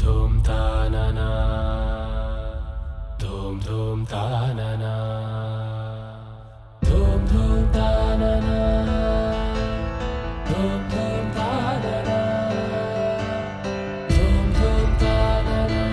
धूम ता ना ना धूम धूम ता ना ना धूम धूम ता ना ना धूम धूम ता ना ना धूम धूम ता ना ना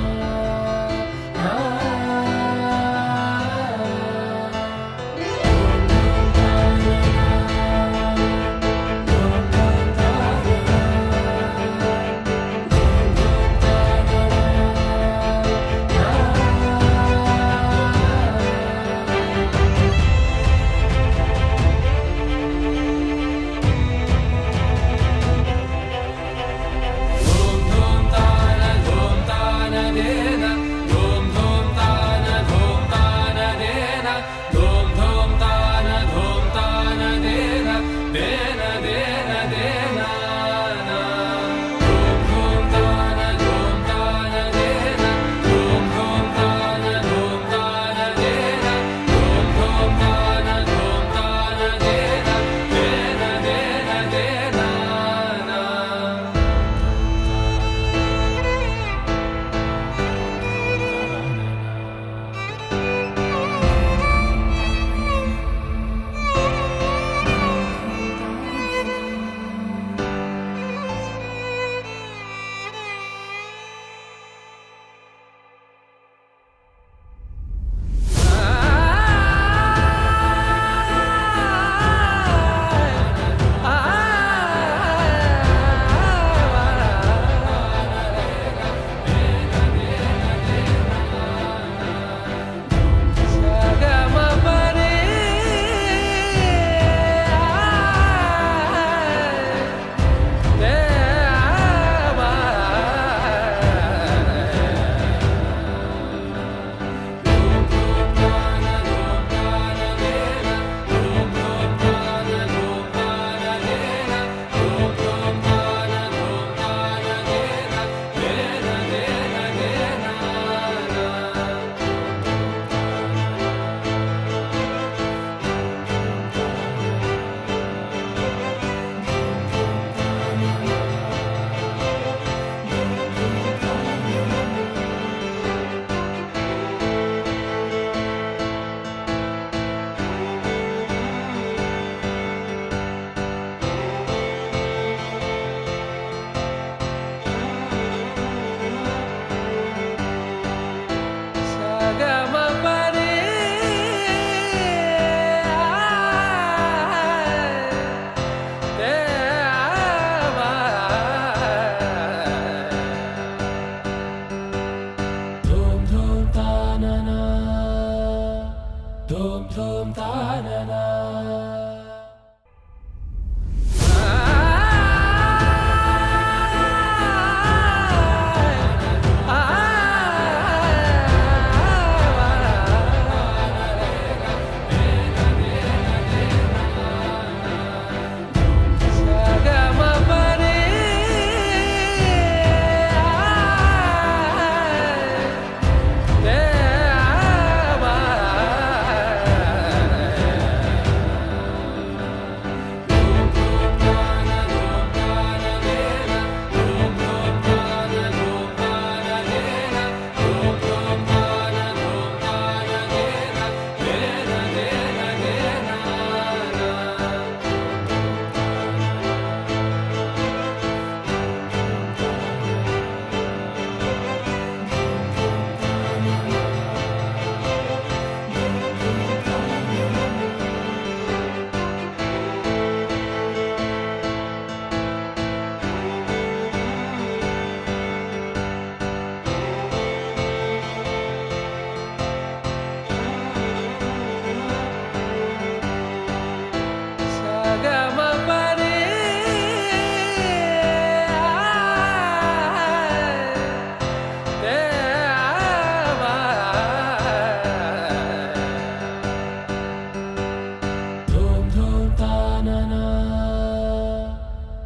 Dum dum ta na na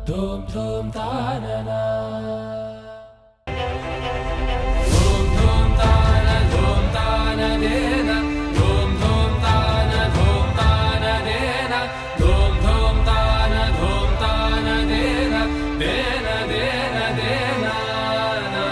Dum dum ta na na Dum dum ta na de na Dum dum ta na de na Dum dum ta na de na de na de na de na na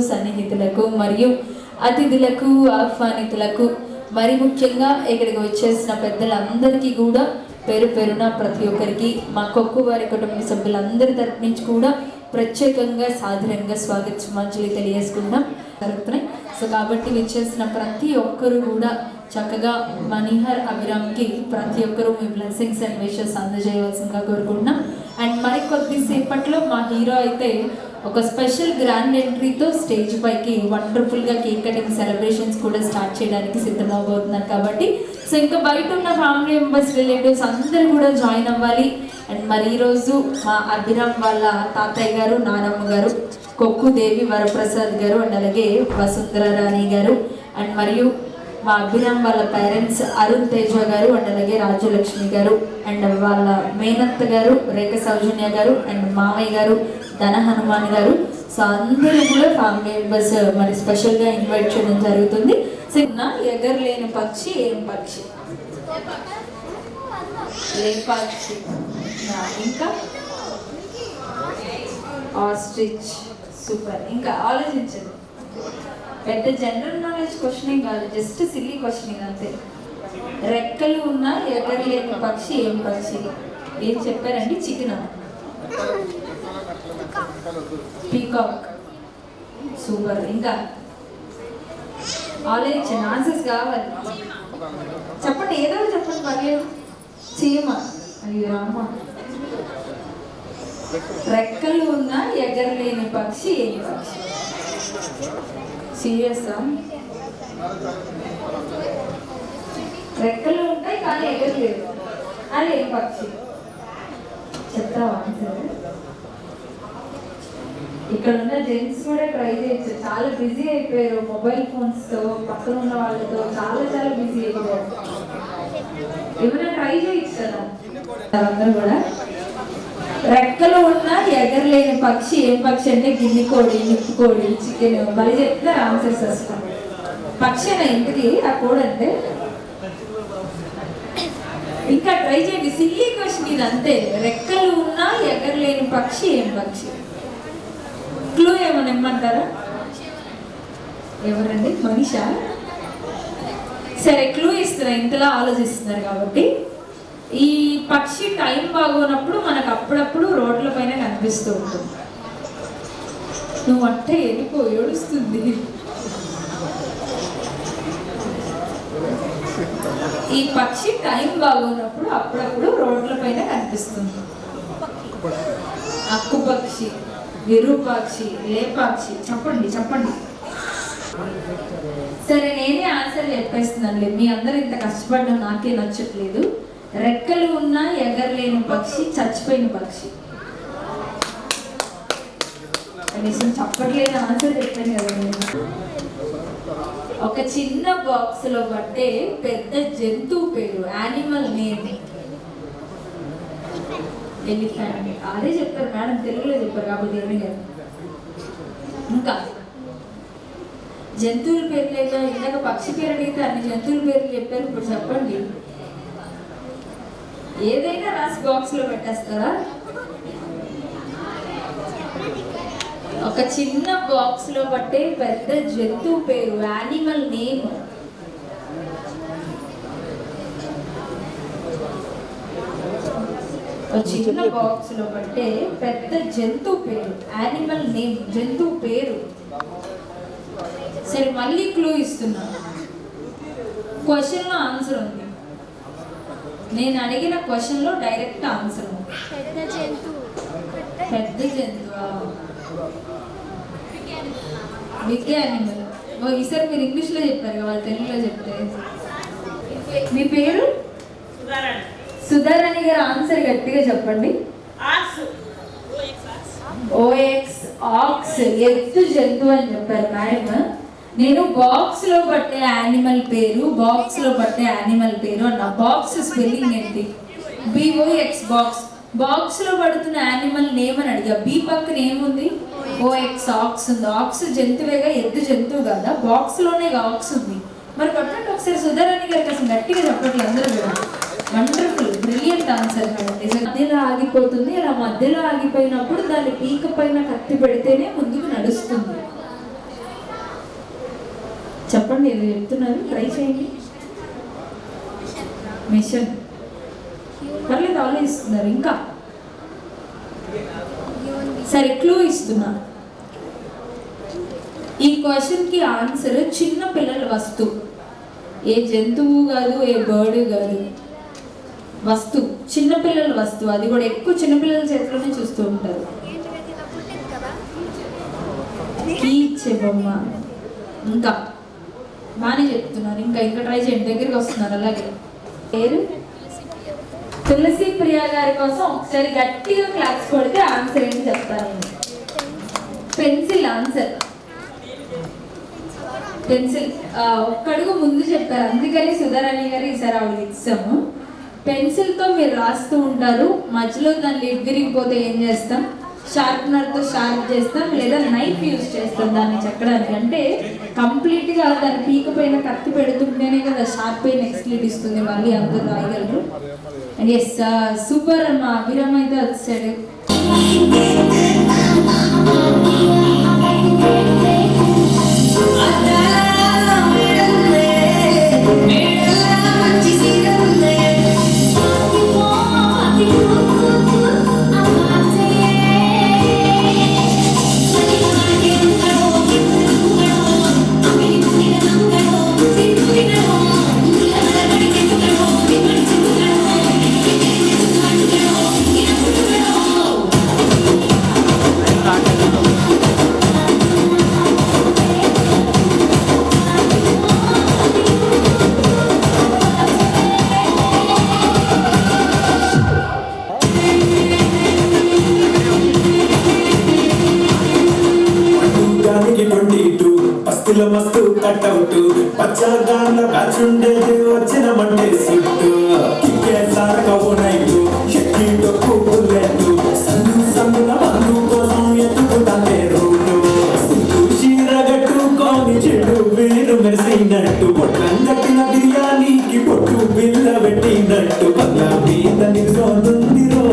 సన్నిహితులకు మరియు అతిథులకు ఆహ్వానితులకు మరి ముఖ్యంగా ఇక్కడికి వచ్చేసిన పెద్దలందరికీ కూడా పేరు పేరున ప్రతి ఒక్కరికి మా కొక్కు వారి కుటుంబ సభ్యులందరి తరపు నుంచి కూడా ప్రత్యేకంగా సాధారణంగా స్వాగతాంజలి తెలియజేసుకుంటాం జరుగుతున్నాయి. సో కాబట్టి వచ్చేసిన ప్రతి ఒక్కరు కూడా చక్కగా మనీహర్ అభిరామ్కి ప్రతి ఒక్కరూ మీ బ్లెస్సింగ్స్ అండ్ విషెస్ అందజేయవలసిందిగా కోరుకుంటున్నాం. అండ్ మరి కొద్దిసేపట్లో మా హీరో అయితే ఒక స్పెషల్ గ్రాండ్ ఎంట్రీతో స్టేజ్ పైకి వండర్ఫుల్గా కేక్ కటింగ్ సెలబ్రేషన్స్ కూడా స్టార్ట్ చేయడానికి సిద్ధమవబోతున్నారు. కాబట్టి సో ఇంకా బయట ఉన్న ఫ్యామిలీ మెంబర్స్ రిలేటివ్స్ అందరూ కూడా జాయిన్ అవ్వాలి. అండ్ మరి ఈరోజు మా అభిరామ్ వాళ్ళ తాతయ్య గారు, నానమ్మ గారు, కొక్కుదేవి వరప్రసాద్ గారు అండ్ అలాగే వసుంధర రాణి గారు అండ్ మరియు మా అభిరామ్ వాళ్ళ పేరెంట్స్ అరుణ్ తేజ గారు అండ్ అలాగే రాజ్యలక్ష్మి గారు అండ్ వాళ్ళ మేనత్త గారు రేఖ సౌజన్య గారు అండ్ మామయ్య గారు ధన హనుమాన్ గారు. సో అందరూ కూడా ఫ్యామిలీ మెంబర్స్ మరి స్పెషల్గా ఇన్వైట్ చేయడం జరుగుతుంది. సిగ్న ఎగరలేని పక్షి ఏం పక్షి? లేపాక్షి. ఇంకా ఆస్ట్రిచ్. సూపర్. ఇంకా ఆలోచించండి. పెద్ద జనరల్ నాలెడ్జ్ క్వశ్చన్ ఏం కాదు, జస్ట్ సిల్లీ క్వశ్చన్ అంతే. రెక్కలు ఉన్న ఎగరలేని పక్షి ఏం పక్షి? ఏం చెప్పారండి? చికెన్. పీకాక్. సూపర్. ఇంకా ఆలోచించండి, ఆన్సర్స్ కావాలి. చెప్పండి, ఏదో చెప్పండి, పర్లేదు. చీమ. అయ్యో రామ. రెక్కలు ఉన్న ఎగరలేని పక్షి ఏం పక్షి? సీరియస్గా? రెక్కలు ఉంటాయి కానీ ఎగరలేదు, అది ఏం పక్షి? చెప్తావా ఆన్సర్? ఇక్కడ ఉన్న జెంట్స్ కూడా ట్రై చేయొచ్చు. చాలా బిజీ అయిపోయారు మొబైల్ ఫోన్స్ తో, పక్కన ఉన్న వాళ్ళతో చాలా చాలా బిజీ అయిపోయారు. ఏమైనా ట్రై చేయొచ్చు కదా అందరూ కూడా. రెక్కలు ఉన్న ఎగరలేని పక్షి ఏం పక్షి అంటే గిన్నె కోడి, నిప్పు కోడి, చికెన్. మళ్ళీ చెప్తారు ఆన్సర్స్ వస్తాం. పక్షి అయినా ఇంటికి ఆ కోడి అంటే. ఇంకా ట్రై చేయండి, సిల్లీ క్వశ్చన్ ఇది అంతే. రెక్కలు ఉన్న ఎగరలేని పక్షి ఏం పక్షి? క్లూ ఏమని ఇమ్మంటారా? ఎవరండి? మనిషా? సరే క్లూ ఇస్తున్నా, ఇంతలా ఆలోచిస్తున్నారు కాబట్టి. ఈ పక్షి టైం బాగోనప్పుడు మనకు అప్పుడప్పుడు రోడ్ల పైన కనిపిస్తూ ఉంటుంది. నువ్వు అంటే వెళ్ళిపో, ఏడుస్తుంది. ఈ పక్షి టైం బాగోనప్పుడు అప్పుడప్పుడు రోడ్ల పైన కనిపిస్తుంది. అక్కుపక్షి, విరూపాక్షి, లేపాక్షి. చెప్పండి చెప్పండి. సరే నేనే ఆన్సర్ చెప్పేస్తున్నాను. మీ అందరూ ఇంత కష్టపడ్డా నాకే నచ్చట్లేదు. రెక్కలు ఉన్న ఎగరలేని పక్షి చచ్చిపోయిన పక్షి. కనీసం చెప్పట్లేదు ఆన్సర్ చెప్పాను కదా నేను. ఒక చిన్న బాక్స్ లో పట్టే పెద్ద జంతువు పేరు, యానిమల్ నేమ్. ఎలిఫెంట్. అదే చెప్పారు మేడం, తెలుగులో చెప్పారు కాబట్టి ఏమీ లేదు. ఇంకా జంతువుల పేర్లు లేదా, ఇందాక పక్షి పేరు అడిగితే అన్ని జంతువుల పేర్లు చెప్పారు. ఇప్పుడు చెప్పండి, ఏదైనా రాసి బాక్స్ లో పెట్టేస్తారా? ఒక చిన్న బాక్స్ లో పట్టే పెద్ద జంతువు పేరు, యానిమల్ నేమ్. ఒక చిన్న బాక్స్ లో పట్టే పెద్ద జంతువు పేరు, యానిమల్ నేమ్, జంతువు పేరు. సరే మళ్ళీ క్లూ ఇస్తున్నా. క్వశ్చన్ లో ఆన్సర్ ఉంది, నేను అడిగిన క్వశ్చన్ లో డైరెక్ట్ ఆన్సర్ ఉంది. పెద్ద జంతువు, బిగ్ యానిమల్. ఈసారి మీరు ఇంగ్లీష్ లో చెప్పారు కదా, వాళ్ళు తెలుగులో చెప్తే. మీ పేరు సుధారాణి గారు. ఆన్సర్ గట్టిగా చెప్పండి. ఓఎక్స్, ఆక్స్, ఎత్తు జంతువు అని చెప్పారు మేడం. నేను బాక్స్ లో పట్టే యానిమల్ పేరు, బాక్స్ లో పట్టే యానిమల్ పేరు అన్న. బాక్స్ స్పెల్లింగ్ ఏంటి? BOX, box. బాక్స్ లో పడుతున్న యానిమల్ నేమ్ అని అడిగా. బి పక్కన ఏముంది? ఓఎక్స్, ఆక్స్ ఉంది. ఆక్స్ జంతువేగా, ఎద్దు జంతువు కదా. బాక్స్ లోనే ఆక్స్ ఉంది. మరి కొట్టండి ఒకసారి సుధారాణి గారికి. అసలు గట్టిగా చెప్పట్లేదు అందరూ కూడా. Wonderful, brilliant answer madam. మధ్యలో ఆగిపోతుంది. అలా మధ్యలో ఆగిపోయినప్పుడు దాన్ని పీక పైన కత్తి పెడితేనే ముందుకు నడుస్తుంది. చెప్పండి, ఏదో చెప్తున్నారు, ట్రై చేయండి. మిషన్. పర్లేదు, ఆలోచిస్తున్నారు. ఇంకా సరే క్లూ ఇస్తున్నా. ఈ క్వశ్చన్ కి ఆన్సర్ చిన్న పిల్లల వస్తువు. ఏ జంతువు కాదు, ఏ బర్డ్ కాదు, వస్తువు. చిన్నపిల్లల వస్తువు. అది కూడా ఎక్కువ చిన్నపిల్లల చేతిలోనే చూస్తూ ఉంటారు. కీచే బొమ్మ. ఇంకా బాగానే చెప్తున్నారు. ఇంకా ఇంకా ట్రై చేయండి, దగ్గరికి వస్తున్నారు. అలాగే పేరు తులసి ప్రియా గారి కోసం ఒకసారి గట్టిగా క్లాప్స్ కొడితే ఆన్సర్ ఏంటి చెప్తాను. Pencil answer. పెన్సిల్ ఒక్కడుగు ముందు చెప్పారు, అందుకని సుధారాణి గారు ఈసారి ఆవిడకి ఇస్తాము. పెన్సిల్తో మీరు రాస్తూ ఉంటారు, మధ్యలో దాన్ని లిడ్ విరిగిపోతే ఏం చేస్తాం? షార్ప్నర్తో షార్ప్ చేస్తాం, లేదా నైఫ్ యూజ్ చేస్తాం దాన్ని చెక్కడానికి. అంటే కంప్లీట్గా దాని పీక పైన కత్తి పెడుతుంటేనే కదా షార్ప్ పై నెక్స్ట్ లిడ్ ఇస్తుంది. మళ్ళీ అందరూ రాయగలరు. అండ్ ఎస్, సూపర్ అమ్మ. అభిరామ్ అయితే వచ్చాడు. మస్తు కట్అవుట్ పచ్చగాన కాచుండేది వచ్చిన మండే సుట్టు కిక్కే సారకవు నైటు షక్కి డొక్కు బుల్లెట్ సందున మందు కోసం ఎత్తుకుతానే రూటు చీరగట్టుకొని చెడు వీరు మెరిసినట్టు పొట్లం కట్టిన బిర్యానీకి పొట్టు బిల్ల పెట్టినట్టు పల్ల మీద నిలుసోందిరో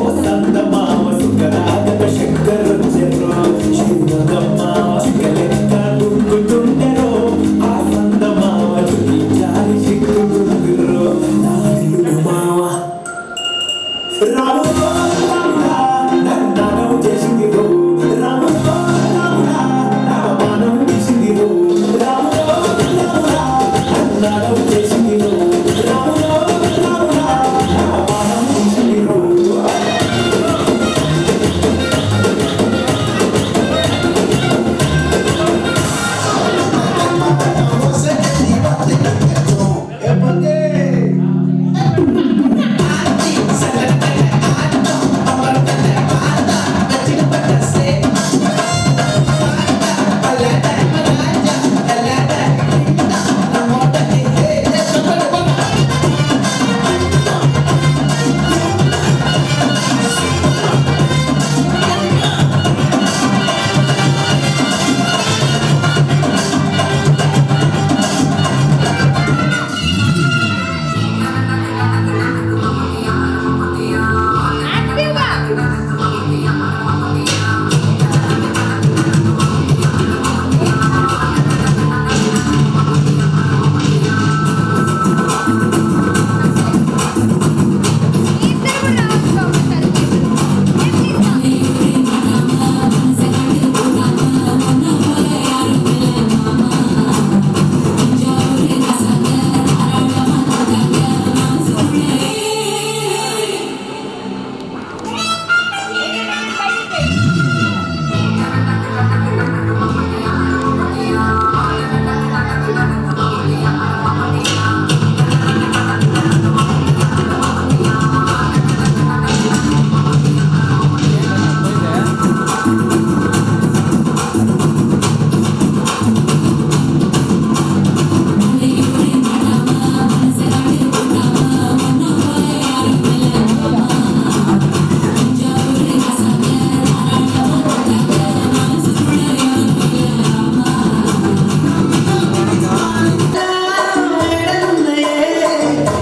ఓ సందమామ సుఖరాగక శంకరొచ్చెరో చిన్నదమ్మ చిక్కలెక్క దుంకుతుండెరో ఆ సందమామ చుట్టి జారి చిక్కుతుందిరో నాలుగు మామ రాము రాముడా నన్ను చేసిందిరో రాము రాముడా నామానం చేసిందిరో రాము రాముడా నన్ను చేసిందిరో రాము రాముడా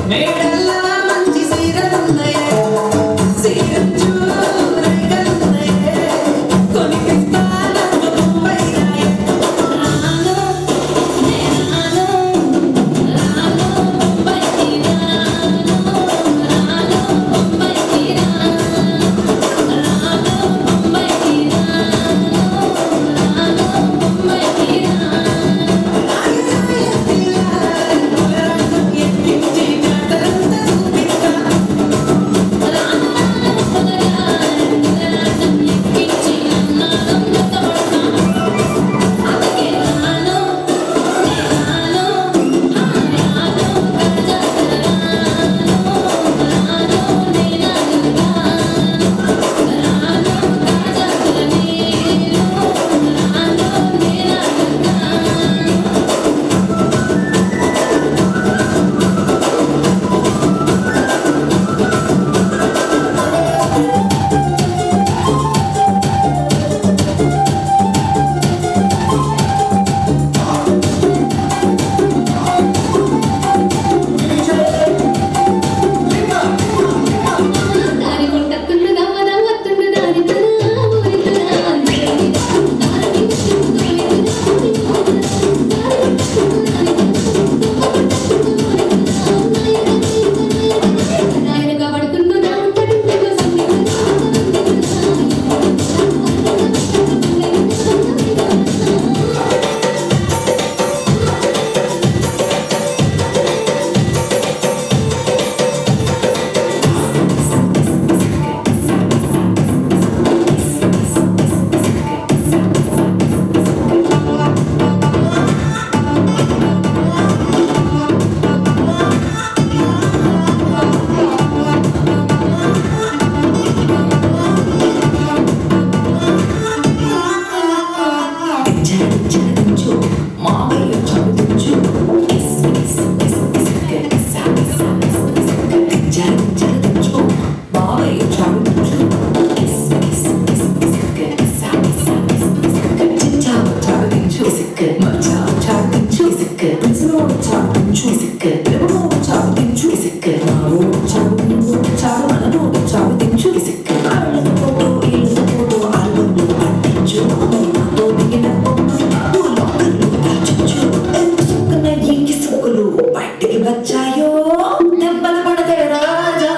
మేడల్లా మంచి సీరలున్నాయే సీరంచు రైకలున్నాయే కొనిపిస్తానమ్మ ముంబై రాయే రాను నేను రాను ముంబైకి రాను ముంబైకి రాను ముంబైకి రాను ముంబైకి దాని కొంటకుండు నవ్వ నవ్వతుండు దాని తన ఊరితన నాయనగా పడుకుండు నా పడుకుండు బయటికి వచ్చాయో దెబ్బలు పడతాయి రాజా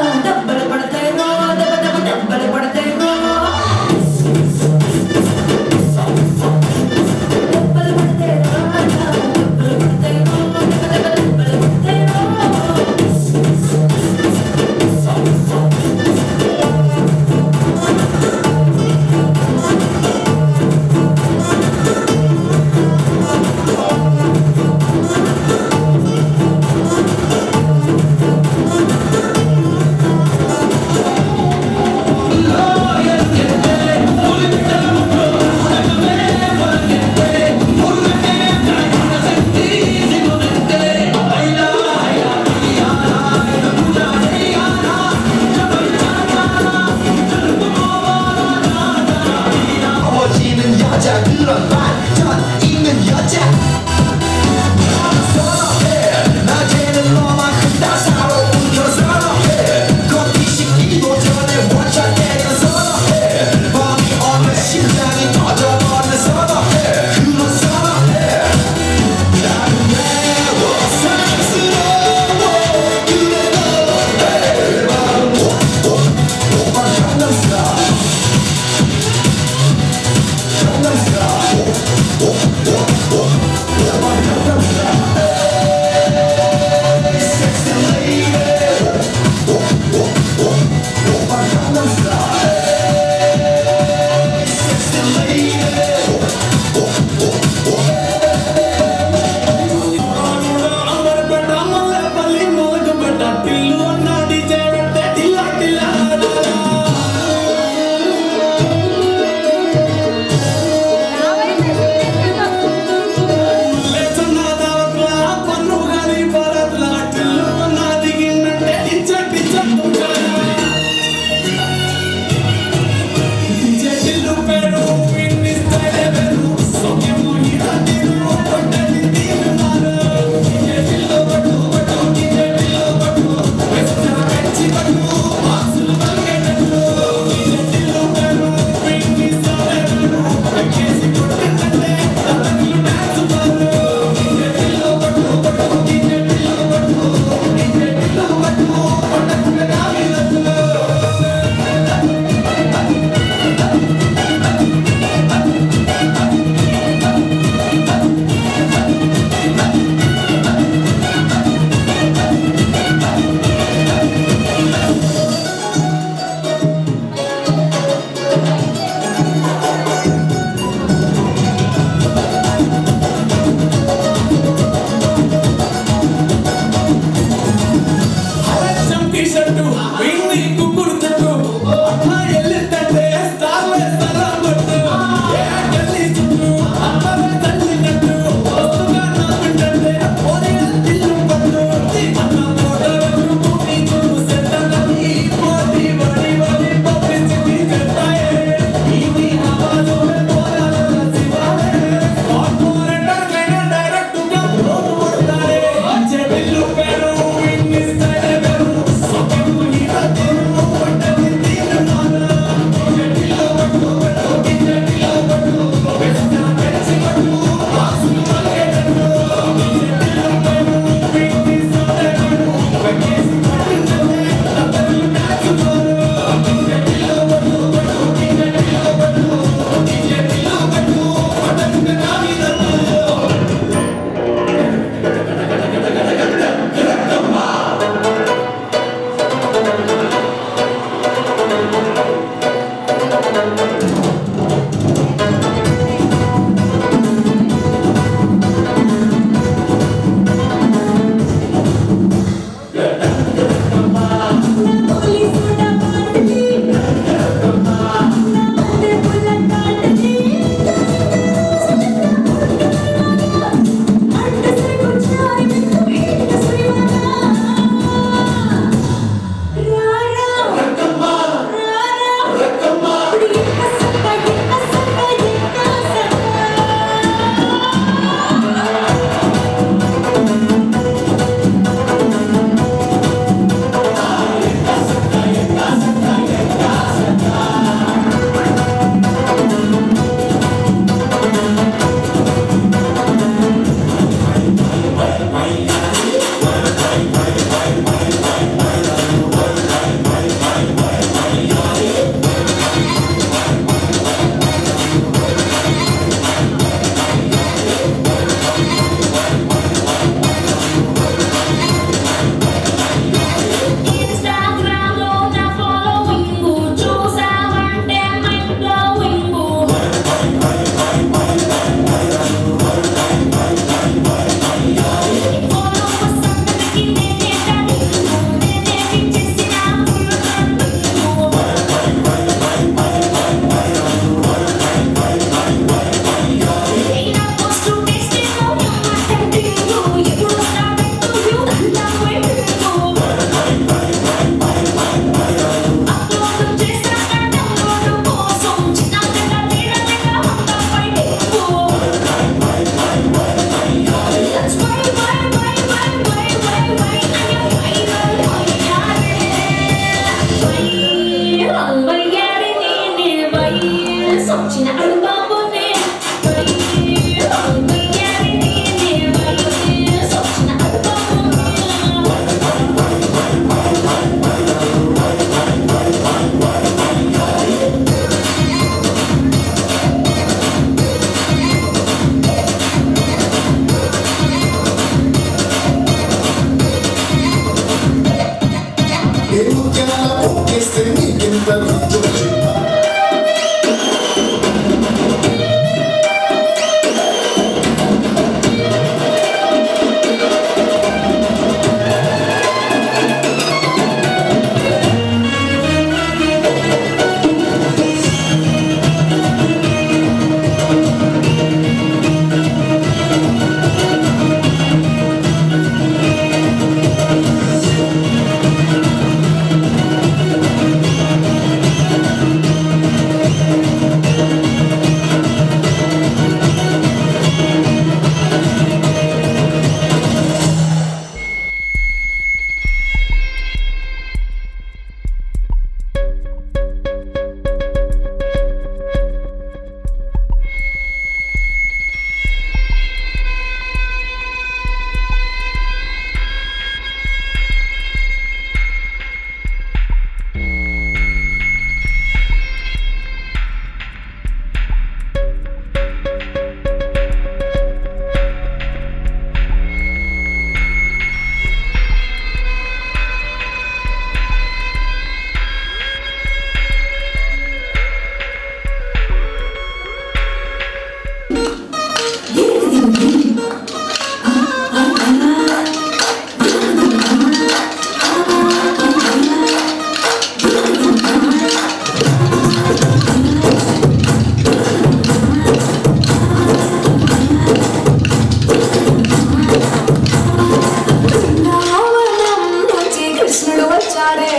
వచ్చాడే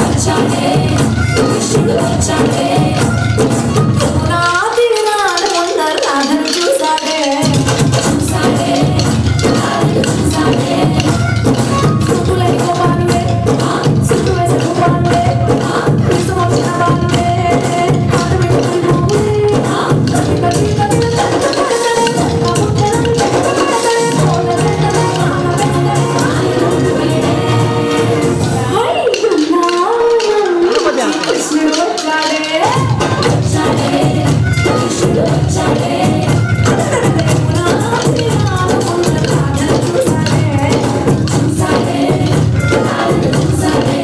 వచ్చాడే కృష్ణుడు వచ్చాడే యమునా తీరాన ఉన్న రాధను చూసాడే చూసాడే రాధను చూసాడే సుబ్బులని గోపాలుడే సుబ్బు వేసే గోపాలుడే కృష్ణ వచ్చిన వాళ్ళుడే ఆట పెట్టుకుని నువ్వుడే కవి కృష్ణుడు వచ్చాడే వచ్చాడే కృష్ణుడు వచ్చాడే చూసాడే చూసాడే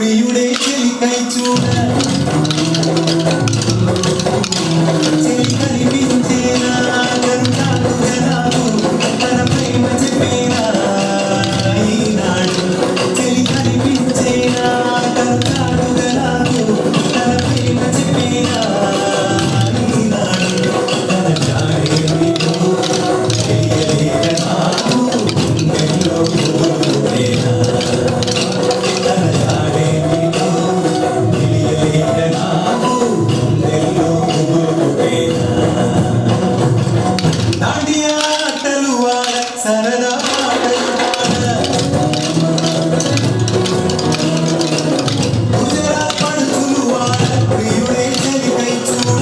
ప్రియుడే చెలికై చూడ చెలి కనిపించేనా కరుణాలు జనాలు తన ప్రేమ చెప్పేనా ఈనాడు చెలి కనిపించేనా కరుణాలు జనాలు తన ప్రేమ చెప్పేనా ఈనాడు తన జాడే విను తెలియలేక నాకు గుండెల్లో గుబురులేనా తన జాడే విను తెలియలేక నాకు గుండెల్లో గుబురులేనా నాడియా ఆటలు ఆడ సరదా ఆటలు ఆడ గుజరాత్ పడుచులు ఆడ ప్రియుడే చెలికై చూడ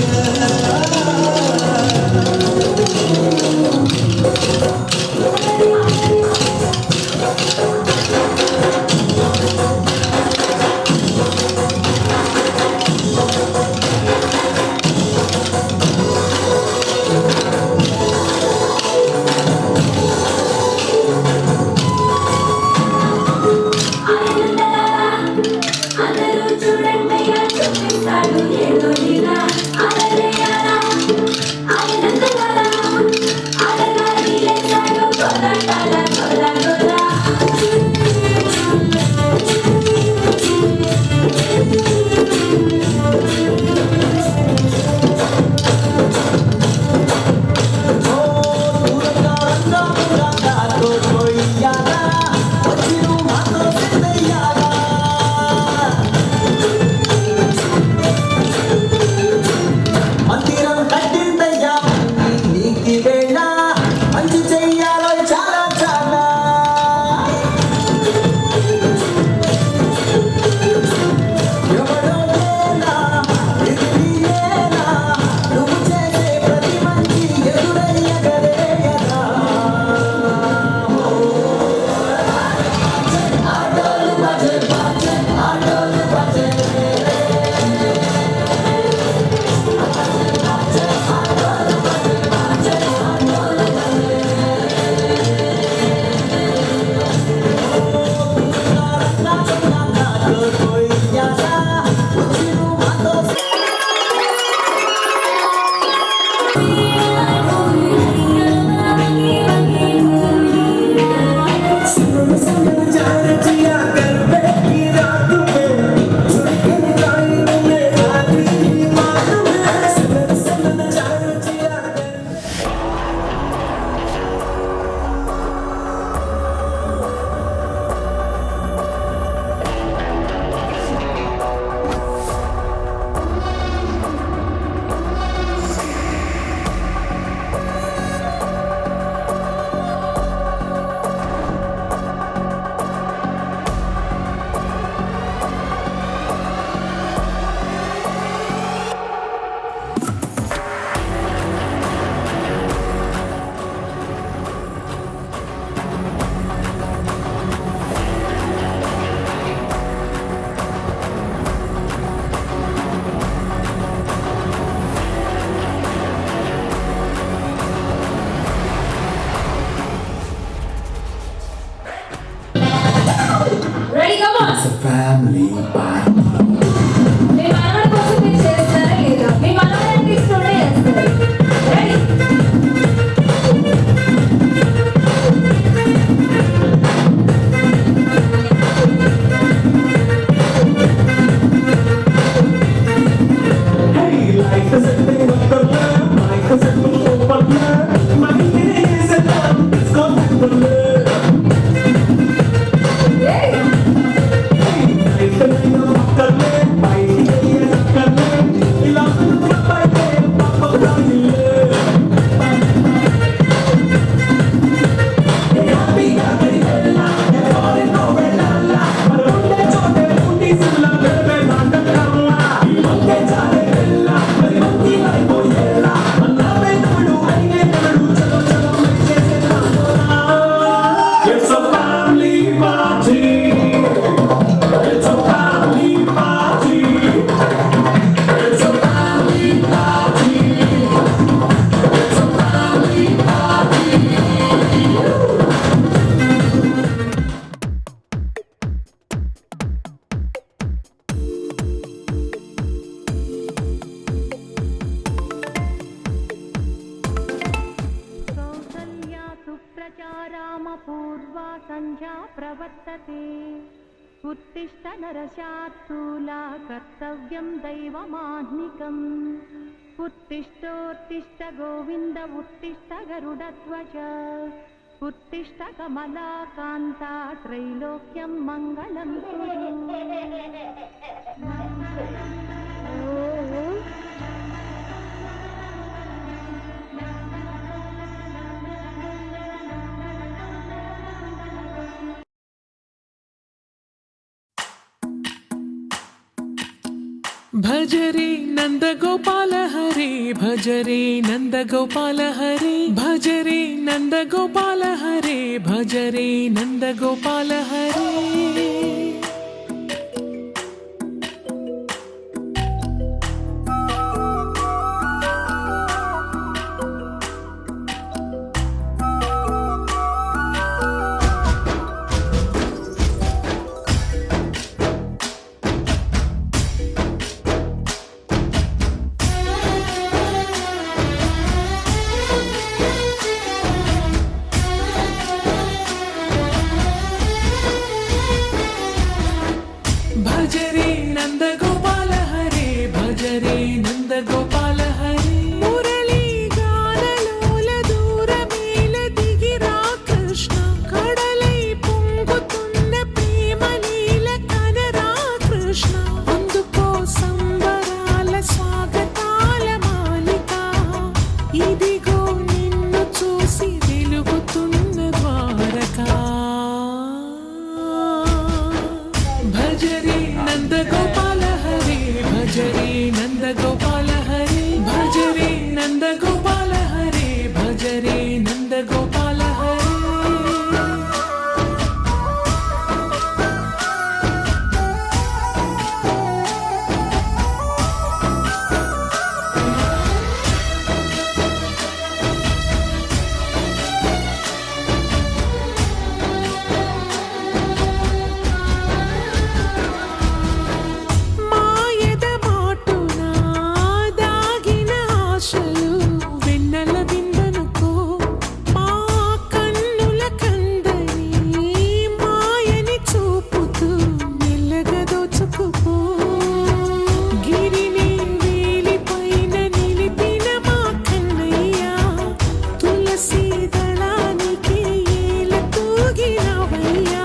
అందరూ చూడండి చూపిస్తాడు ఏదో లీలా అలరేయాలా ఆనందగాల ఆడగాలి లేచాడు గోలాటాల గోలా గోలా మందిరం కట్టిందయ్యా నీకి వేళ మంచి చెయ్యాలో చాలా చాలా ఎవడో లేనా ఇది నీయేనా నువ్వు చేసే ప్రతి మంచి ఎదురయ్యగలేయదా ఆటోలు బజే బాజే ఆటోలు బజే ready come on family party మీ మనవడి కోసం మీరు చేస్తారా లేదా మీ మనవడి అంటే ఇష్టమే చేస్తారు రెడీ లైఫ్ సెట్టింగ్ వస్తన్నా మైక్ సెట్టింగ్ ఓపన్నా మైక్ చేసేద్దాం డిస్కో ఏయ్ లైఫ్ पूर्वा सन्ध्या प्रवर्तते उत्तिष्ठ नरशार्दूला कर्तव्यं दैवमाह्निकम् उत्तिष्ठोत्तिष्ठ गोविन्द उत्तिष्ठ गरुडध्वज उत्तिष्ठ कमलाकान्ता त्रैलोक्यं मङ्गलं कुरु। भज रे नंद गोपाल हरे भज रे नंद गोपाल हरे भज रे नंद गोपाल हरे भज रे नंद गोपाल हरे। भज रे नंद गोपाल हरे भज रे नंद गोपाल हरे। मुरली गानलोल दूरमेल दिगिरा कृष्ण कड़लै పొంగుతున్న ప్రేమలీల కనరా కృష్ణ అందుకో సంబరాల స్వాగతాల మాలిక ఇదిగో నిన్ను చూసి వెలుగుతున్న ద్వారకా। भज रे नंद गोपाल हरे भज रे नंद गोपाल हरे भज रे नंद गोपाल हरे भज रे नंद गोपाल हरे। మాయద మాటున దాగిన ఆశలు వెన్నెల విందనుకో మా కన్నుల కందని మాయని చూపుతూ మెల్లగా దోచుకుపో। గిరిని వేలిపైన నిలిపిన మా కన్నయ్య తులసి దళానికి ఏల తూగినవయ్యా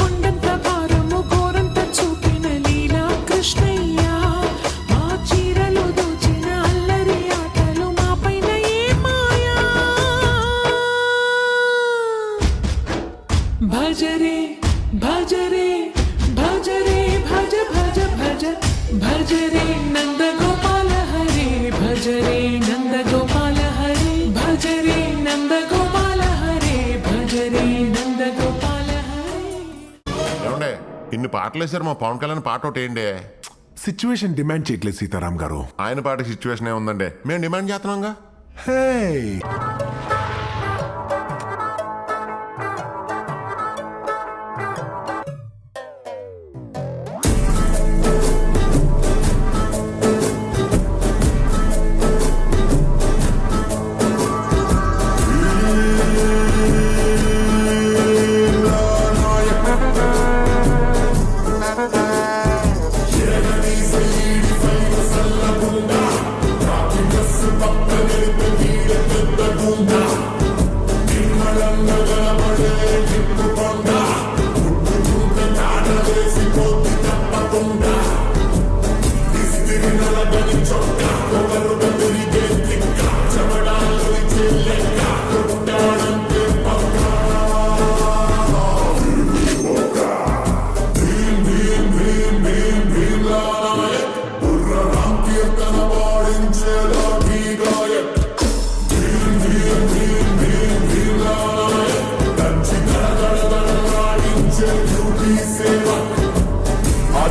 కొండంత భారము గోరంత చూపిన లీలా కృష్ణయ్య మా చీరలు దోచిన అల్లరి ఆటలు మా పైన ఏ మాయా। భజ రే భజ రే భజ రే భజ భజ భజ భజ రే నంద గోపాల హరే భజ రే నంద గోపాల హరే భజ రే నంద గోపాల హరే భజ రే నంద గోపాల హరే। ఏమండే ఇన్ని పాటలు వేసారు, మా పవన్ కళ్యాణ్ పాట ఒకటి ఏంటి? సిచ్యువేషన్ డిమాండ్ చేయట్లేదు సీతారాం గారు. ఆయన పాట సిచ్యువేషన్ ఏముందండి, మేము డిమాండ్ చేస్తున్నాంగా. హే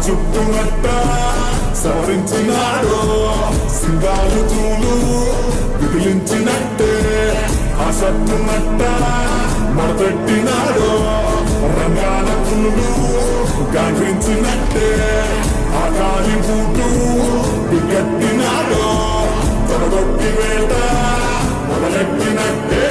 చుట్టునట్ట సవరించినాడు సింగాలు తూలు విదిలించినట్టే ఆ సట్టునట్ట మడతెట్టినాడు రంగాల పులులు గాండ్రించినట్టే ఆ కాలి బూటు బిగట్టినాడు తొడగొట్టి వేట మొదలెట్టినట్టే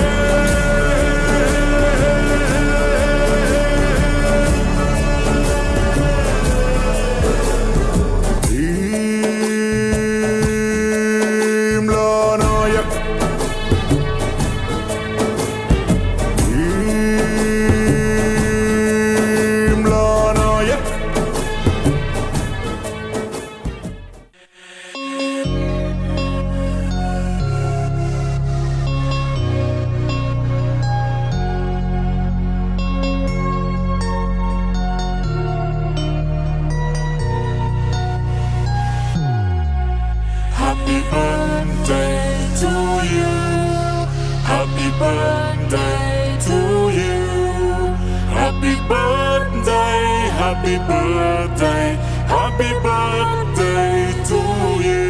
happy birthday, happy birthday to you.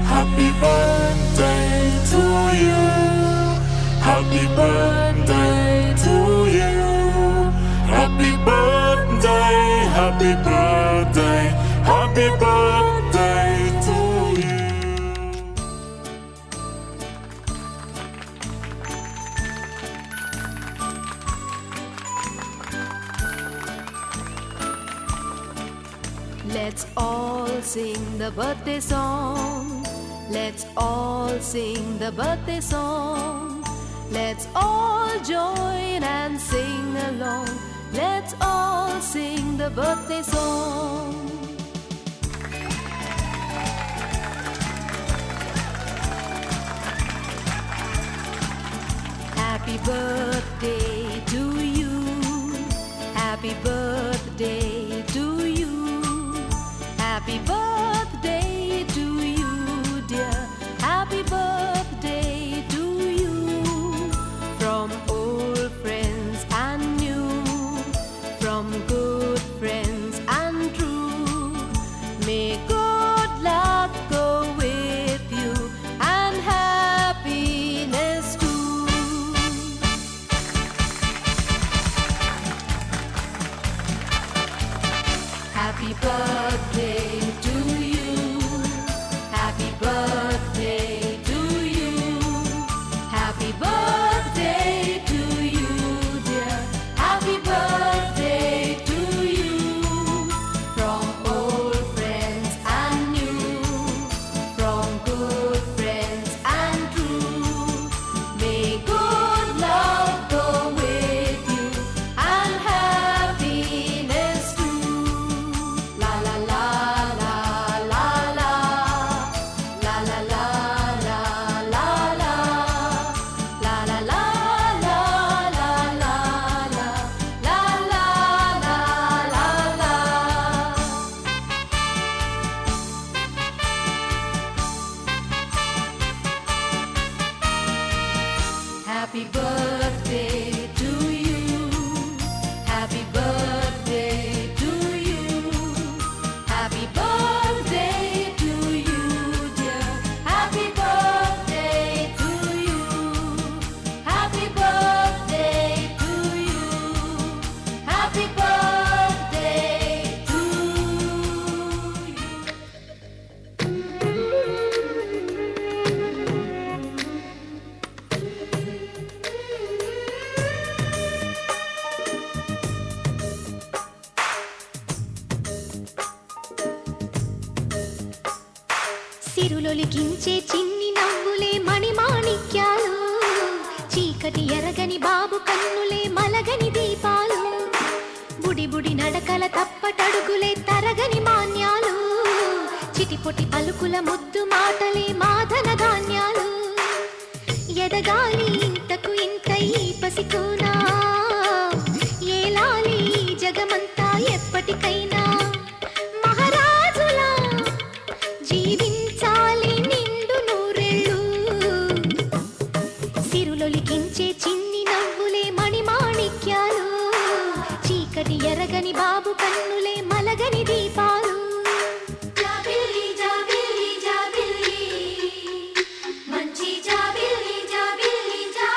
Happy birthday to you. Happy birthday to you. Happy birthday, happy birthday, happy birthday to you. Let's all sing the birthday song. Let's all sing the birthday song. Let's all join and sing along. Let's all sing the birthday song. Happy birthday to you. Happy birthday to you. Happy birthday to you, dear. Happy birthday to you. From old friends and new, from good friends and true. May good luck go with you and happiness too. Happy birthday to you. Happy birthday to you. Happy birthday to you, dear. Happy birthday to you. From old friends and new, from good friends and true. May good luck go with you and happiness too. La la la la la la. La la la la la la. La la la la la la la. La la la la la. Happy birthday to you. Happy birthday to you. Happy birthday to you, dear. Happy birthday to you. Happy birthday to you. Happy birthday to you. సిరులొలికించే చిన్ని నవ్వులే మణిమాణిక్యాలు, చీకటి ఎరగని బాబు కన్నులే మలగని దీపాలు, బుడి బుడి నడకల తప్పటడుగులే తరగని మాన్యాలు, చిటిపొటి పలుకుల ముద్దు మాటలే మాధన ధాన్యాలు, ఎదగాలి ఇంతకు ఇంత ఈ పసికోనా, ఏలాలి ఈ జగమంతా ఎప్పటికైనా, మహారాజులా జీవించాలి నిండు నూరెళ్ళు, సిరులొలికించే చిన్ని నవ్వులే మణిమాణిక్యాలు, చీకటి ఎరగని బాబు కన్నులే మలగని దీపాలు. జాబిల్లి జాబిల్లి జాబిల్లి మంచి జాబిల్లి జాబిల్లి జాబిల్లి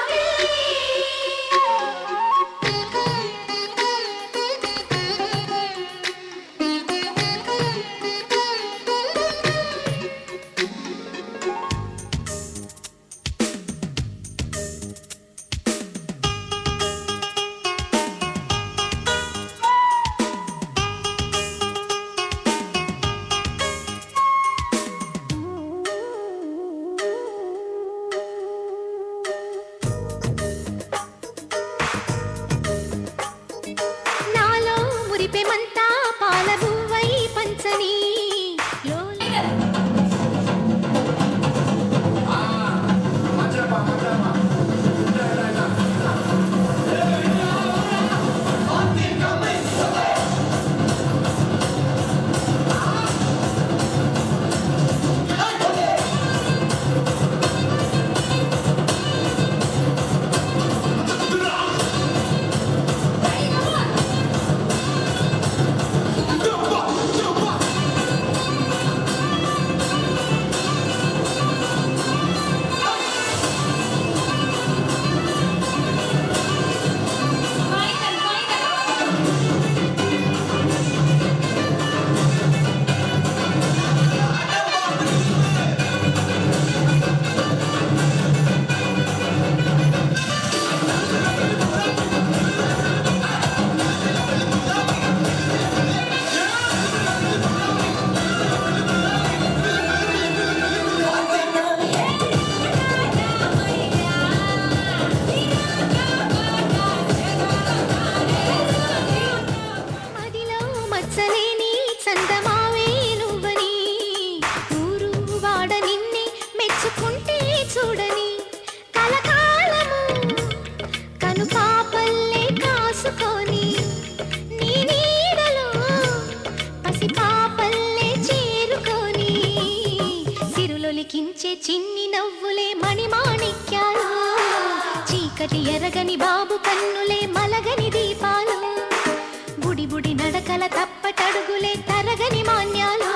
పసి పాపల్లే చేరుకొని సిరులొలికించే చిన్ని నవ్వులే మణిమాణిక్యాలు చీకటి ఎరగని బాబు కన్నులే మలగని దీపాలు బుడి బుడి నడకల తప్పటడుగులే తరగని మాన్యాలు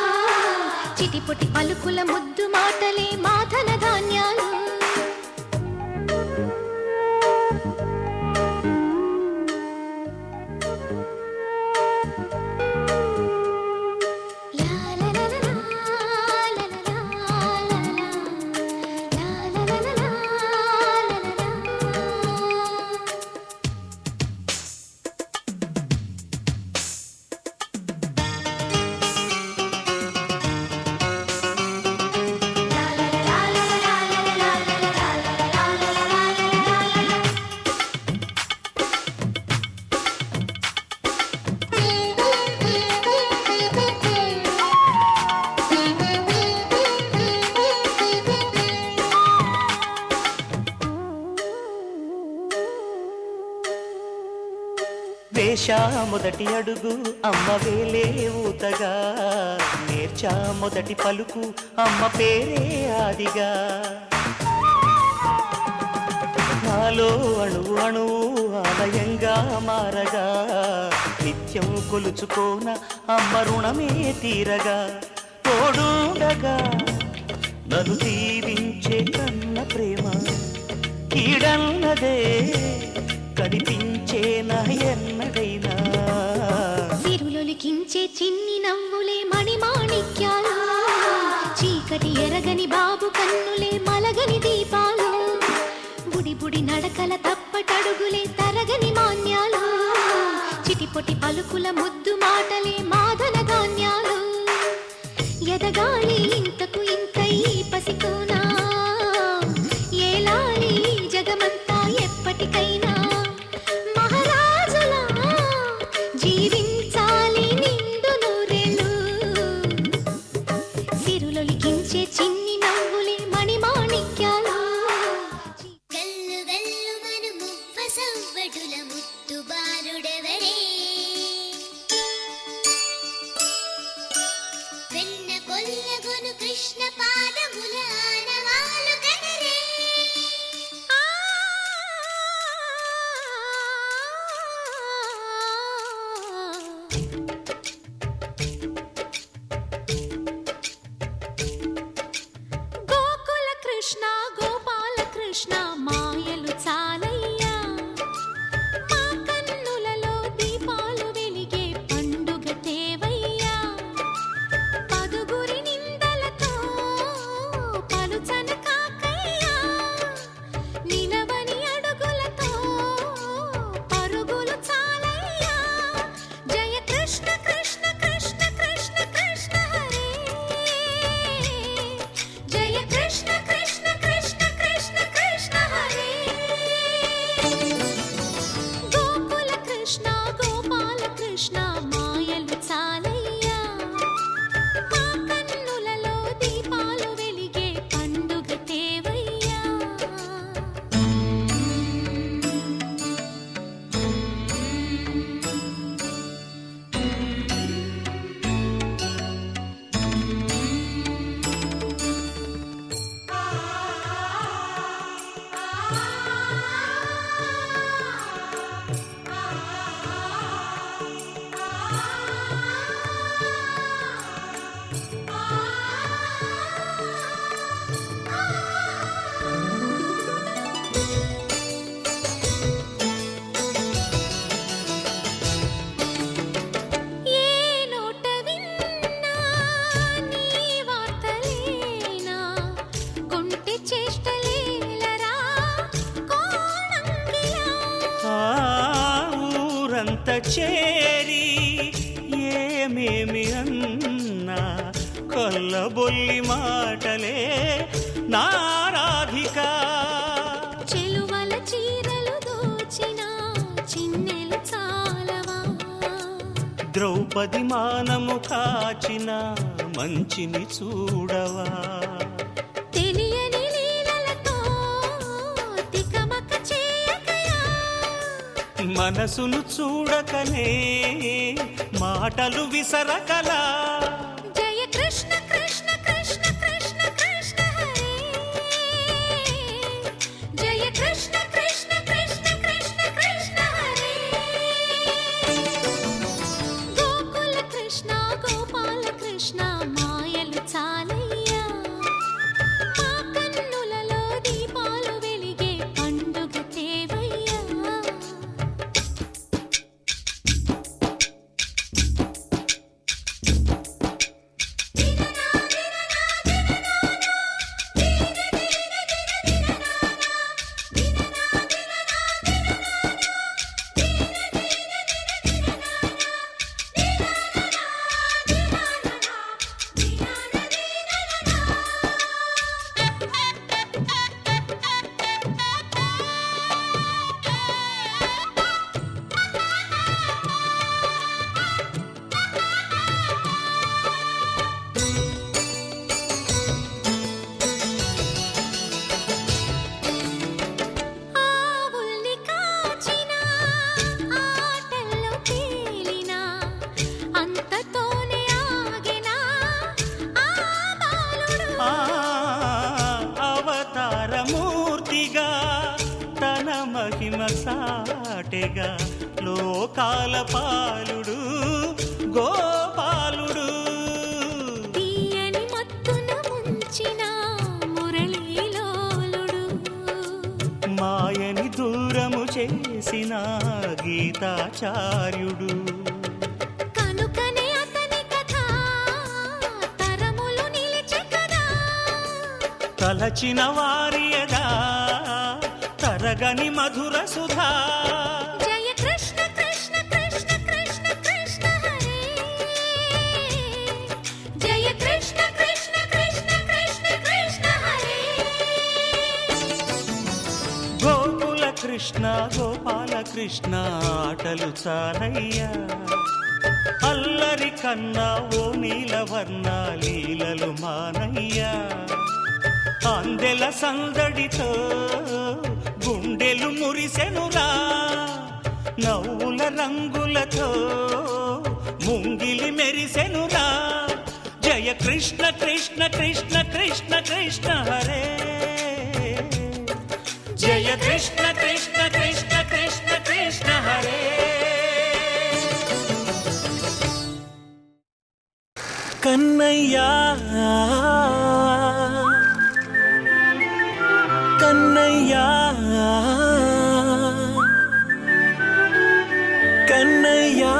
చిటిపొటి పలుకుల ముద్దు మాటలే మాధన ధాన్యాలు వేశా మొదటి అడుగు అమ్మ వేలే ఊతగా నేర్చా మొదటి పలుకు అమ్మ పేరే ఆదిగా నాలో అణువు అణువు ఆలయంగా మారగా నిత్యం కొలుచుకోన అమ్మ రుణమే తీరగా తోడుండగా నన్ను దీవించే కన్న ప్రేమ కీడన్నదే కనిపించేనా ఎన్నడైనా సిరులొలికించే చిన్ని నవ్వులే మణిమాణిక్యాలు చీకటి ఎరగని బాబు కన్నులే మలగని దీపాలు బుడి బుడి నడకల తప్పటడుగులే తరగని మాన్యాలు చిటిపొటి పలుకుల ముద్దు మాటలే మాధన ధాన్యాలు ఎదగాలి ఇంతకు ఇంత ఈ పసికోనా ఏలాలి జగమంతా ఎప్పటికైనా జీవించాలి నిండు నూరేళ్ళు సిరులొలికించే చిన్ని నవ్వులే మణిమాణిక్యాలు కల్లు వెల్లు మను మువ్వ సవ్వడుల ముత్తు బాలుడెవరే వెన్న కొల్లగొను కృష్ణ పాదముల ఆనవాలు కనరే కృష్ణ గోపాల కృష్ణ మాయలు చాలయ్యా మా కన్నులలో దీపాలు వెలిగే పండుగ తేవయ్యా పదుగురి నిందలతో పలుచన కాకయ్యా నిలవని అడుగులతో పరుగులు చాలయ్యా జయ కృష్ణ కృష్ణ కృష్ణ కృష్ణ కృష్ణ హరే జయ కృష్ణ కృష్ణ కృష్ణ కృష్ణ కృష్ణ హరే గోకుల కృష్ణ గోపాల కృష్ణ మాయలు చాలయ్యా మా కన్నులలో దీపాలు వెలిగే పండుగ తేవయ్యా ఏ నోట విన్నా నీ వార్తలేనా కొంటె చేష్టలేలరా కోణంగిలా ఊరంత చేరి ఏమేమి అన్నా కొల్లబొల్లి మాటలే నారాధిక చెలువల చీరలు దోచిన చిన్నెలు చాలవా ద్రౌపది మానము కాచిన మంచిని చూడవా తెలియని లీలలతో తికమక చేయకయా మనసును చూడకనే మాటలు విసరకలా జయ కృష్ణ కృష్ణ కృష్ణ కృష్ణ కృష్ణ హరే జయ కృష్ణ కృష్ణ కృష్ణ కృష్ణ కృష్ణ హరే గోకుల కృష్ణ గోపాల కృష్ణ మాయలు చాలయ్యా మా కన్నులలో దీపాలు వెలిగే పండుగ తేవయ్యా ఆవుల్ని కాచిన ఆటల్లో తేలిన అంతతోనే ఆగిన ఆ బాలుడు అవతారమూర్తిగా తన మహిమ సాటెగా లోకాల పాలుడు గోపాలుడు తీయని మత్తున ముంచిన మురళీలోలుడు మాయని దూరము చేసిన గీతాచార్యుడు కనుకనే అతని కథ తరములు నిలిచె కదా తలచిన వారియదా తరగని మధుర సుధా జయ కృష్ణ కృష్ణ కృష్ణ కృష్ణ కృష్ణ హరే జయ కృష్ణ కృష్ణ కృష్ణ కృష్ణ కృష్ణ హరే గోకుల కృష్ణ గోపాల కృష్ణ ఆటలు చాలయ్యా అల్లరి కన్నా ఓ నీలవర్ణ లీలలు మానయ్యా అందెల సందడితో గుండెలు మురిసెనురా నవ్వుల రంగులతో ముంగిలి మెరిసెనురా జయ కృష్ణ కృష్ణ కృష్ణ కృష్ణ కృష్ణ హరే జయ కృష్ణ కృష్ణ కృష్ణ కృష్ణ కృష్ణ హరే కన్నయ్యా కన్నయ్యా కన్నయ్యా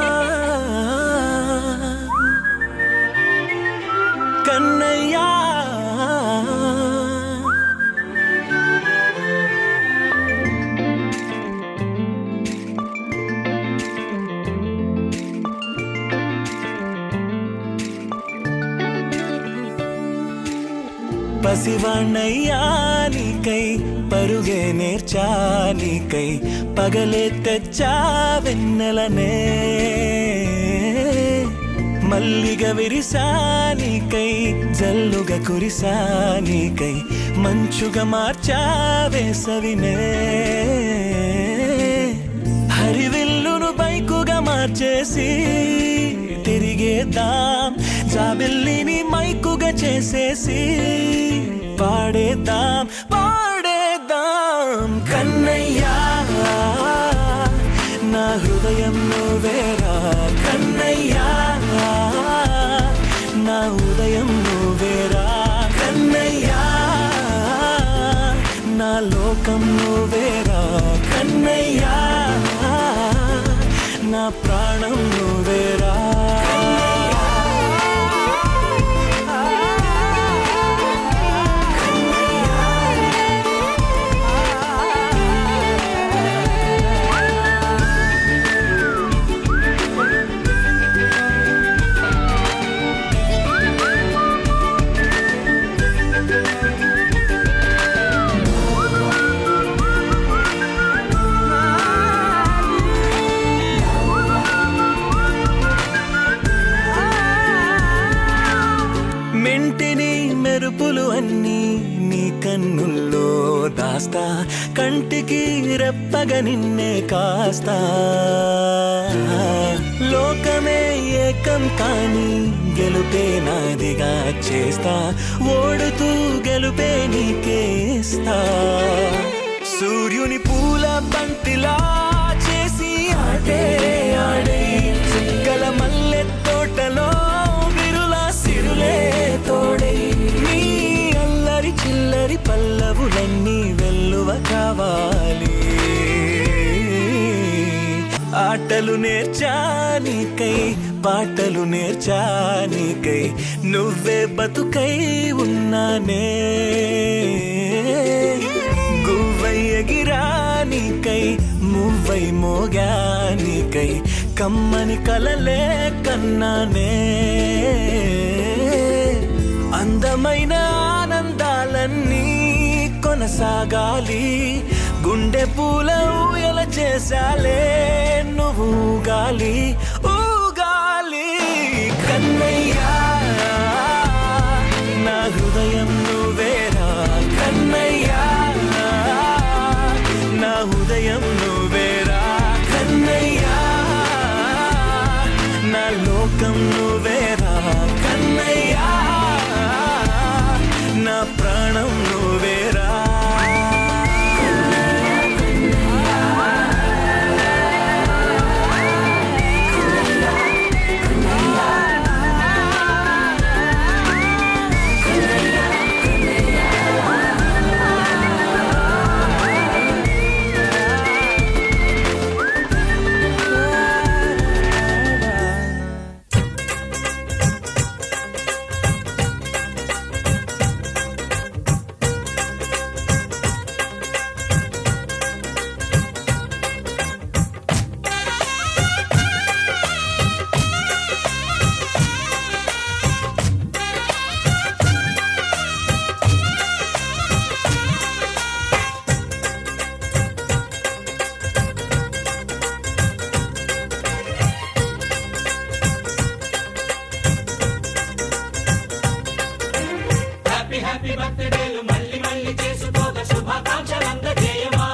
కన్నయ్యా పసివాణ్ణయ్యా నీకై పరుగే నేర్చానికై పగలే తెచ్చా వెన్నెలనే మల్లిగ విరిసానికై జల్లుగా కురిసానికై మంచుగా మార్చా వేసవినే హరివిల్లును బైకుగా మార్చేసి తిరిగేద్దాం జాబిల్లిని మైకుగా చేసేసి పాడేద్దాం పాడేద్దాం కన్నయ్యా నా హృదయం నువ్వేరా కన్నయ్యా నా ఉదయం నువ్వేరా కన్నయ్యా నా లోకం నువ్వేరా కన్నయ్యా నా ప్రాణం నువ్వేరా మెంటిని మెరుపులు అన్నీ నీ కన్నుల్లో దాస్తా, కంటికి రెప్పగా నిన్నే కాస్తా. లోకమే ఏకం కాని గెలుపే నాదిగా చేస్తా, ఓడుతూ గెలుపే నీకేస్తా. సూర్యుని పూల బంతిలా చేసి ఆడే ఆడే, చుక్కల మల్లె తోటలో విరులా సిరులే తోడే. నీ అల్లరి చిల్లరి పల్లవులన్నీ వెల్లువ కావాలి. ఆటలు నేర్చానికై పాటలు నేర్చానికై, నువ్వే బతుకై ఉన్నానే. గువ్వై ఎగిరానికై మువ్వై మోగానికై, కమ్మని కలలే కన్నానే. అందమైన ఆనందాలన్నీ కొనసాగాలి, గుండె పూల ఊయల చేసాలే నువ్వు ఊగాలి ఊగాలి. కన్నయ్యా నా హృదయం నువ్వేరా, కన్నయ్యా నా హృదయం నువ్వేరా, కన్నయ్యా నా లోకం నువ్వేరా, కన్నయ్యా నా ప్రాణం నువ్వేరా. హ్యాపీ బర్త్డేలు మళ్ళీ మళ్ళీ చేసుకోగా శుభాకాంక్షలందజేయమా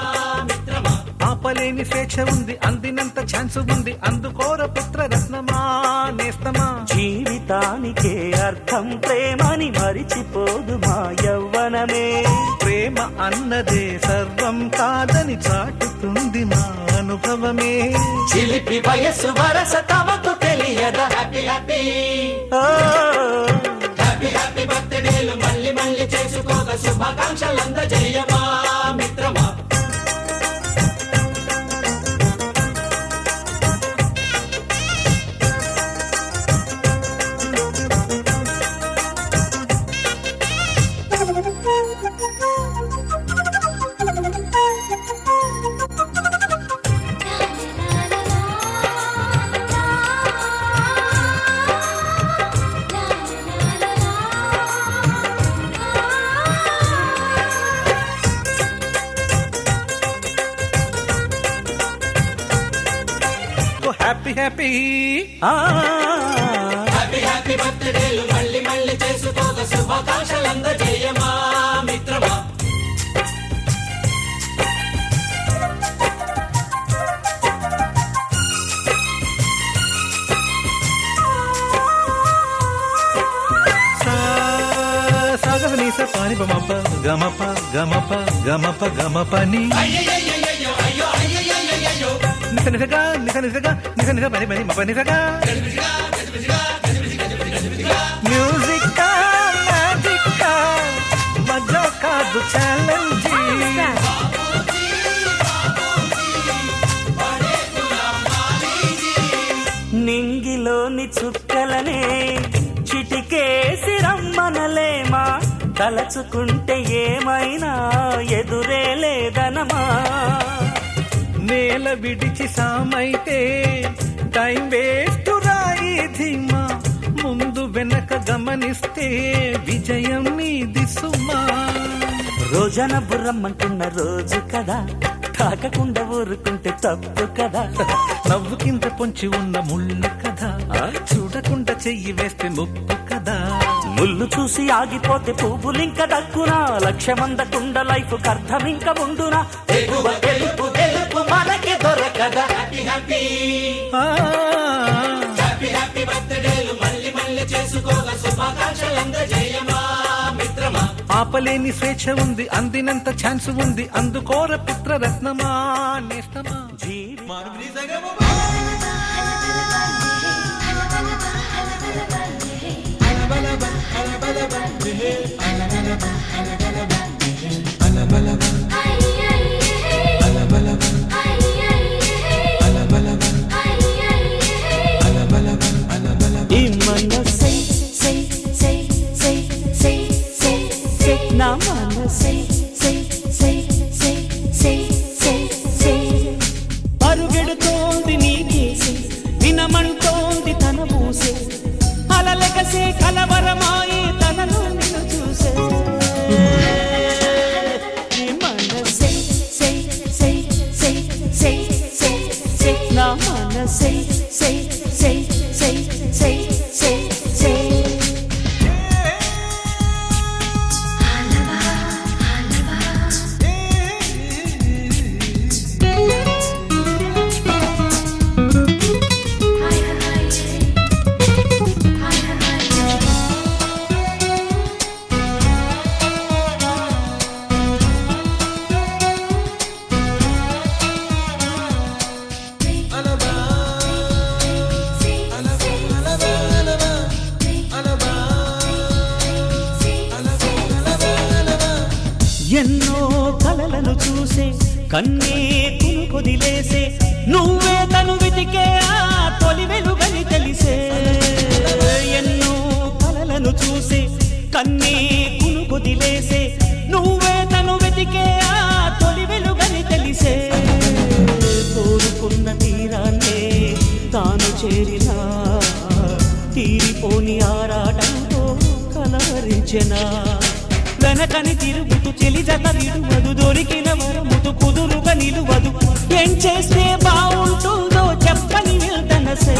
మిత్రమా. ఆపలేని స్వేచ్ఛ ఉంది, అందినంత ఛాన్స్ ఉంది, అందుకోర పుత్ర రత్నమా నేస్తమా. జీవితానికే అర్థం ప్రేమని మరిచిపోదు మా యవ్వనమే. ప్రేమ అన్నదే సర్వం కాదని చాటుతుంది మా అనుభవమే. చిలిపి వయస్సు వరస తమకు తెలియదా. హ్యాపీ హ్యాపీ హ్యాపీ హ్యాపీ బర్త్డేలు మళ్ళీ మళ్ళీ చేసుకోగా శుభాకాంక్షలందజేయమా మిత్రమా. హ్యాపీ హ్యాపీ హ్యాపీ హ్యాపీ బర్త్డేలు మళ్ళీ మళ్ళీ చేసుకోగా శుభాకాంక్షలందజేయమా మిత్రమా. సాగనీస పాని బమప గమప గమప గమప గమపని నిస నిసగా నిస నిసగా నిస నిస పని పని మప నిసగా. మ్యూజిక్ మ్యాజిక్ మజా కాదు ఛాలెంజ్. నింగిలోని చుక్కలనే చిటికేసి రమ్మనలేమా, తలచుకుంటే ఏమైనా ఎదురే లేదనమా. నేల విడిచి సామైతే టైం వేస్ట్ రాయి ధీమా, ముందు వెనక గమనిస్తే విజయం నీది సుమా. రోజన బుర్రమ్మంటున్న రోజు కదా, తాకకుండా ఊరుకుంటే తప్పు కదా. నవ్వు కింద పొంచి ఉన్న ముళ్ళు కదా, చూడకుండా చెయ్యి వేస్తే ముప్పు కదా. ముళ్ళు చూసి ఆగిపోతే పువ్వులింక దక్కునా లక్ష్యమందకుండ లైఫ్ అర్థమింక ఉండునా ఎగువ గెలుపు గెలుపు మనకి దొరకదా హ్యాపీ హ్యాపీ హ్యాపీ హ్యాపీ బర్త్డేలు మళ్ళీ మళ్ళీ చేసుకోగా శుభాకాంక్షలందజేయమా మిత్రమా ఆపలేని స్వేచ్ఛ ఉంది అందినంత ఛాన్స్ ఉంది అందుకోర పుత్రరత్నమా నేస్తమా ఈ మనసై సై సై సై సై సై సై నా మనసై సై సై సై సై సై సై పరుగెడుతోంది నీకేసి వినమంటోంది తన మూసే అలలెగసే కలవరమాయి తనలో నిన్ను చూసే ఈ మనసై సై సై సై సై సై సై నా మనసై సై సై సై సై సై సై ఎన్నో కలలను చూసే కన్నే కొదిలేసే నువ్వే తను వెతికే ఆ తొలి వెలుగని తెలిసే ఎన్నో కలలను చూసే కన్నే కొదిలేసే నువ్వే తను వెతికే ఆ తొలి వెలుగని తెలిసే కోరుకున్న తీరాన్నే తాను చేరినా తీరిపోని ఆరాటంతో కలవరించెనా వెనకని తిరుగుతూ చెలి జత విడువదు దొరికిన వరముతు కుదురుగా నిలువదు ఏం చేస్తే బాగుంటుందో చెప్పని వెళ్తనసే